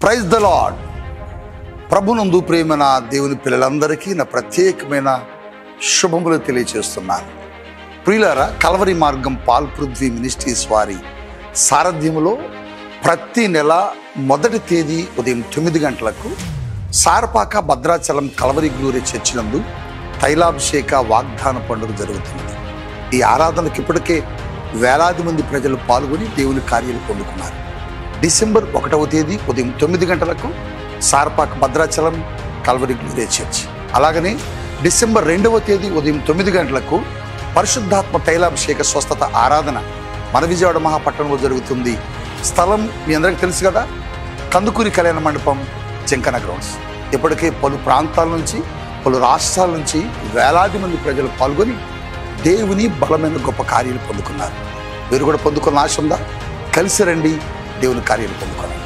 Praise the lord. ప్రభునందు ప్రేమైన దేవుని పిల్లలందరికీ నా ప్రత్యేకమైన శుభములు తెలియజేస్తున్నాను. ప్రియులారా, కల్వరి మార్గం పాల్ పృథ్వీ మినిస్ట్రీస్ వారి సారథ్యములో ప్రతి నెల మొదటి తేదీ ఉదయం 9 గంటలకు Sarapaka Bhadrachalam Calvary glory church నందు తైలాభిషేక వాగ్దాన పండుగ జరుగుతుంది. ఈ ఆరాధనకు ఇప్పటికే వేలాది మంది ప్రజలు పాల్గొని దేవుని కార్యాలు పొందుకున్నారు. డిసెంబర్ 1వ తేదీ ఉదయం 9 గంటలకు Sarapaka Bhadrachalam Calvary glory church, అలాగనే డిసెంబర్ 2వ తేదీ ఉదయం 9 గంటలకు పరిశుద్ధాత్మ తైలాభిషేక స్వస్థత ఆరాధన మన విజయవాడ మహాపట్టణంలో జరుగుతుంది. స్థలం మీ అందరికీ తెలుసు కదా, కందుకూరి కళ్యాణ మండపం, జంకన గ్రౌండ్స్. ఇప్పటికే పలు ప్రాంతాల నుంచి, పలు రాష్ట్రాల నుంచి వేలాది మంది ప్రజలు పాల్గొని దేవుని బలమైన గొప్ప కార్యాలు పొందుకున్నారు. మీరు కూడా పొందుకున్న ఆశ ఉందా? కలిసి రండి, దేవుని కార్యాలు పొందుకోండి.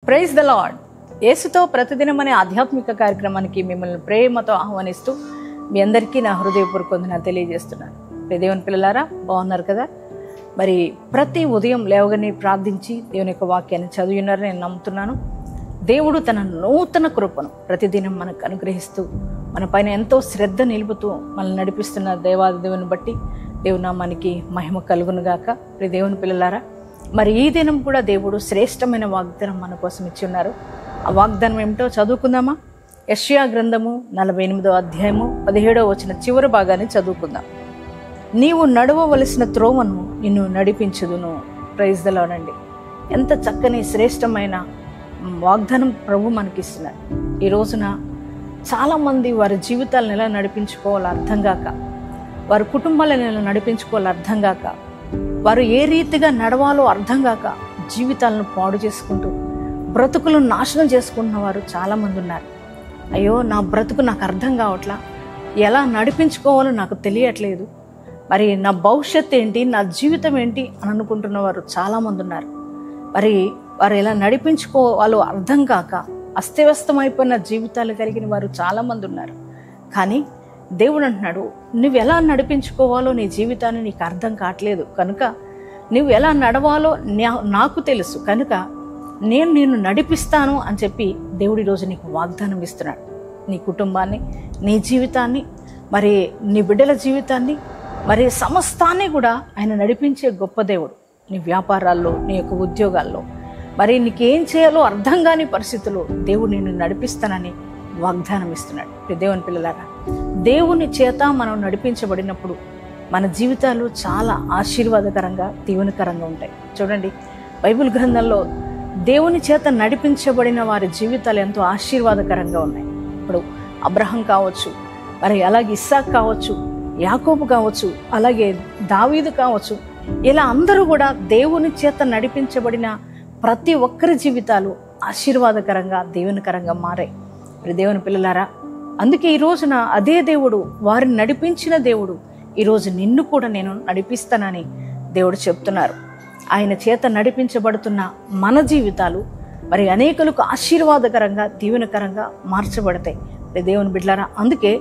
Praise the lord. యేసుతో ప్రతిదినం అనే ఆధ్యాత్మిక కార్యక్రమానికి మిమ్మల్ని ప్రేమతో ఆహ్వానిస్తూ మీ అందరికీ నా హృదయపూర్వక వందనాలు తెలియజేస్తున్నాను. దేవుని పిల్లలారా, బాగున్నారు కదా? మరి ప్రతి ఉదయం లేవగానే ప్రార్థించి దేవుని యొక్క వాక్యాన్ని చదివినారని నేను నమ్ముతున్నాను. దేవుడు తన నూతన కృపను ప్రతిదినం మనకు అనుగ్రహిస్తూ మన పైన ఎంతో శ్రద్ధ నిలుపుతూ మనల్ని నడిపిస్తున్న దేవాది దేవుని బట్టి దేవుని నామానికి మహిమ కలుగునుగాక. దేవుని పిల్లలారా, మరి ఈ దినం కూడా దేవుడు శ్రేష్టమైన వాగ్దానం మన కోసం ఇచ్చి ఉన్నారు. ఆ వాగ్దానం ఏమిటో చదువుకుందామా? యెషయా గ్రంథము 48వ అధ్యాయము 17వ వచనం చివరి భాగాన్ని చదువుకుందాం. నీవు నడవవలసిన త్రోవను నిన్ను నడిపించుదును. ప్రైజ్ ద లార్డ్ అండి. ఎంత చక్కని శ్రేష్టమైన వాగ్దానం ప్రభు మనకిస్తున్నారు. ఈ రోజున చాలామంది వారి జీవితాలను ఎలా నడిపించుకోవాలో అర్థం కాక, వారి కుటుంబాలను ఎలా నడిపించుకోవాలో అర్థం కాక, వారు ఏ రీతిగా నడవాలో అర్థం కాక జీవితాలను పాడు చేసుకుంటూ బ్రతుకులను నాశనం చేసుకుంటున్న వారు చాలామంది ఉన్నారు. అయ్యో, నా బ్రతుకు నాకు అర్థం కావట్లా, ఎలా నడిపించుకోవాలో నాకు తెలియట్లేదు, మరి నా భవిష్యత్తు ఏంటి, నా జీవితం ఏంటి అని అనుకుంటున్న వారు చాలామంది ఉన్నారు. మరి వారు ఎలా నడిపించుకోవాలో అర్థం కాక అస్తవ్యస్తమైపోయిన జీవితాలు కలిగిన వారు చాలామంది ఉన్నారు. కానీ దేవుడు అంటున్నాడు, నువ్వు ఎలా నడిపించుకోవాలో నీ జీవితాన్ని నీకు అర్థం కావట్లేదు కనుక, నువ్వు ఎలా నడవాలో నాకు తెలుసు కనుక నేను నిన్ను నడిపిస్తాను అని చెప్పి దేవుడు ఈరోజు నీకు వాగ్దానం ఇస్తున్నాడు. నీ కుటుంబాన్ని, నీ జీవితాన్ని, మరి నీ బిడ్డల జీవితాన్ని, మరి సమస్తాన్ని కూడా ఆయన నడిపించే గొప్ప దేవుడు. నీ వ్యాపారాల్లో, నీ యొక్క ఉద్యోగాల్లో, మరి నీకేం చేయాలో అర్థం కాని పరిస్థితుల్లో దేవుడు నిన్ను నడిపిస్తానని వాగ్దానం ఇస్తున్నాడు. దేవుని పిల్లలారా, దేవుని చేత మనం నడిపించబడినప్పుడు మన జీవితాలు చాలా ఆశీర్వాదకరంగా, దీవెనకరంగా ఉంటాయి. చూడండి, బైబిల్ గ్రంథంలో దేవుని చేత నడిపించబడిన వారి జీవితాలు ఎంతో ఆశీర్వాదకరంగా ఉన్నాయి. ఇప్పుడు అబ్రహం కావచ్చు, మరి అలాగే ఇస్సాక్ కావచ్చు, యాకోబు కావచ్చు, అలాగే దావీదు కావచ్చు, ఇలా అందరూ కూడా దేవుని చేత నడిపించబడిన ప్రతి ఒక్కరి జీవితాలు ఆశీర్వాదకరంగా, దీవెనకరంగా మారాయి. దేవుని పిల్లలారా, అందుకే ఈ రోజున అదే దేవుడు, వారిని నడిపించిన దేవుడు ఈరోజు నిన్ను కూడా నేను నడిపిస్తానని దేవుడు చెప్తున్నారు. ఆయన చేత నడిపించబడుతున్న మన జీవితాలు మరి అనేకులకు ఆశీర్వాదకరంగా, దీవెనకరంగా మార్చబడతాయి. దేవుని బిడ్డలారా, అందుకే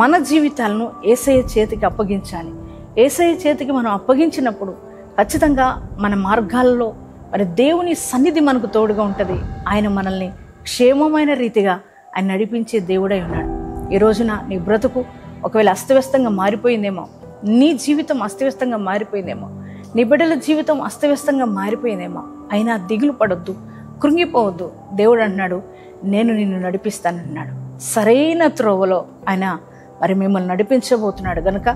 మన జీవితాలను యేసయ్య చేతికి అప్పగించాలి. యేసయ్య చేతికి మనం అప్పగించినప్పుడు ఖచ్చితంగా మన మార్గాల్లో మరి దేవుని సన్నిధి మనకు తోడుగా ఉంటుంది. ఆయన మనల్ని క్షేమమైన రీతిగా ఆయన నడిపించే దేవుడై ఉన్నాడు. ఈ రోజున నీ బ్రతుకు ఒకవేళ అస్తవ్యస్తంగా మారిపోయిందేమో, నీ జీవితం అస్తవ్యస్తంగా మారిపోయిందేమో, నీ బిడ్డల జీవితం అస్తవ్యస్తంగా మారిపోయిందేమో, అయినా దిగులు పడొద్దు, కృంగిపోవద్దు. దేవుడు అంటున్నాడు, నేను నిన్ను నడిపిస్తానన్నాడు. సరైన త్రోవలో ఆయన మరి మిమ్మల్ని నడిపించబోతున్నాడు కనుక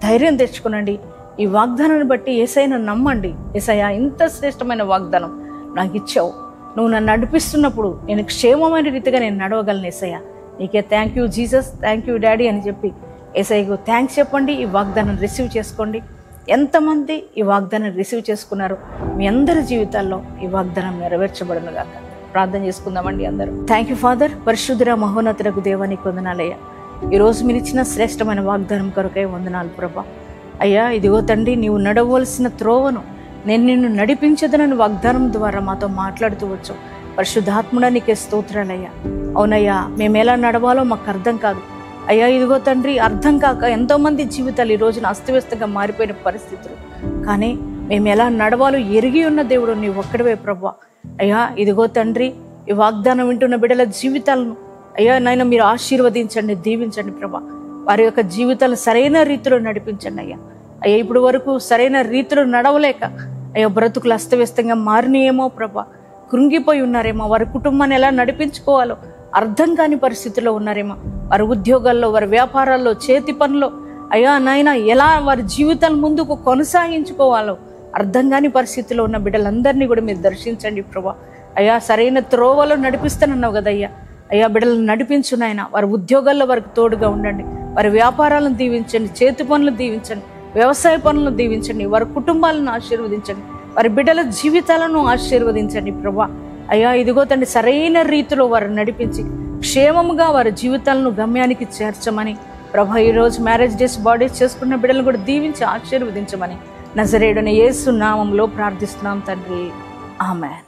ధైర్యం తెచ్చుకునండి. ఈ వాగ్దానాన్ని బట్టి యేసయ్యను నమ్మండి. యేసయ్య, ఇంత శ్రేష్టమైన వాగ్దానం నాకు ఇచ్చావు, నువ్వు నన్ను నడిపిస్తున్నప్పుడు నేను క్షేమమైన రీతిగా నేను నడవగలను. యేసయ్య, నీకే thank you Jesus, thank you daddy అని చెప్పి యేసయ్యకు థ్యాంక్స్ చెప్పండి. ఈ వాగ్దానం రిసీవ్ చేసుకోండి. ఎంతమంది ఈ వాగ్దానం రిసీవ్ చేసుకున్నారు, మీ అందరి జీవితాల్లో ఈ వాగ్దానం నెరవేర్చబడును గాక. ప్రార్థన చేసుకుందామండి అందరూ. Thank you father. పరిశుద్ధుర మహోన్నతులకు దేవానికి వందనాలయ్యా. ఈరోజు మీరు ఇచ్చిన శ్రేష్టమైన వాగ్దానం కొరకై వందనాలు ప్రభా. అయ్యా, ఇదిగో తండ్రి, నీవు నడవలసిన త్రోవను నేను నిన్ను నడిపించదనని వాగ్దానం ద్వారా మాతో మాట్లాడుతూ వచ్చు. పరిశుద్ధాత్ముడా, నీకే స్తోత్రాలయ్యా. అవునయ్యా, మేము ఎలా నడవాలో మాకు అర్థం కాదు అయ్యా. ఇదిగో తండ్రి, అర్థం కాక ఎంతోమంది జీవితాలు ఈ రోజున అస్తవ్యస్తంగా మారిపోయిన పరిస్థితులు, కానీ మేము ఎలా నడవాలో ఎరిగి ఉన్న దేవుడు నీ ఒక్కడివే ప్రభా. అయ్యా, ఇదిగో తండ్రి, ఈ వాగ్దానం వింటున్న బిడ్డల జీవితాలను అయ్యా నాయన మీరు ఆశీర్వదించండి, దీవించండి ప్రభా. వారి యొక్క జీవితాలను సరైన రీతిలో నడిపించండి అయ్యా. అయ్యా, ఇప్పుడు వరకు సరైన రీతిలో నడవలేక అయ్యా బ్రతుకులు అస్తవ్యస్తంగా మారినాయేమో ప్రభా. కృంగిపోయి ఉన్నారేమో, వారి కుటుంబాన్ని ఎలా నడిపించుకోవాలో అర్థం కాని పరిస్థితిలో ఉన్నారేమో, వారి ఉద్యోగాల్లో, వారి వ్యాపారాల్లో, చేతి పనుల్లో అయ్యా నాయన ఎలా వారి జీవితాల ముందుకు కొనసాగించుకోవాలో అర్థం కాని పరిస్థితిలో ఉన్న బిడ్డలందరినీ కూడా మీరు దర్శించండి ప్రభా. అయ్యా, సరైన త్రోవలో నడిపిస్తానన్నావు కదయ్యా. అయ్యా, బిడ్డలను నడిపించు నాయన. వారి ఉద్యోగాల్లో వారికి తోడుగా ఉండండి. వారి వ్యాపారాలను దీవించండి, చేతి పనులు దీవించండి, వ్యవసాయ పనులను దీవించండి, వారి కుటుంబాలను ఆశీర్వదించండి, వారి బిడ్డల జీవితాలను ఆశీర్వదించండి ప్రభా. అయ్యా, ఇదిగో తండ్రి, సరైన రీతిలో వారిని నడిపించి క్షేమముగా వారి జీవితాలను గమ్యానికి చేర్చమని ప్రభా. ఈరోజు మ్యారేజ్ డేస్, బర్త్డేస్ చేసుకున్న బిడ్డలను కూడా దీవించి ఆశీర్వదించమని నజరేయుడైన యేసు నామములో ప్రార్థిస్తున్నాం తండ్రి. ఆమేన్.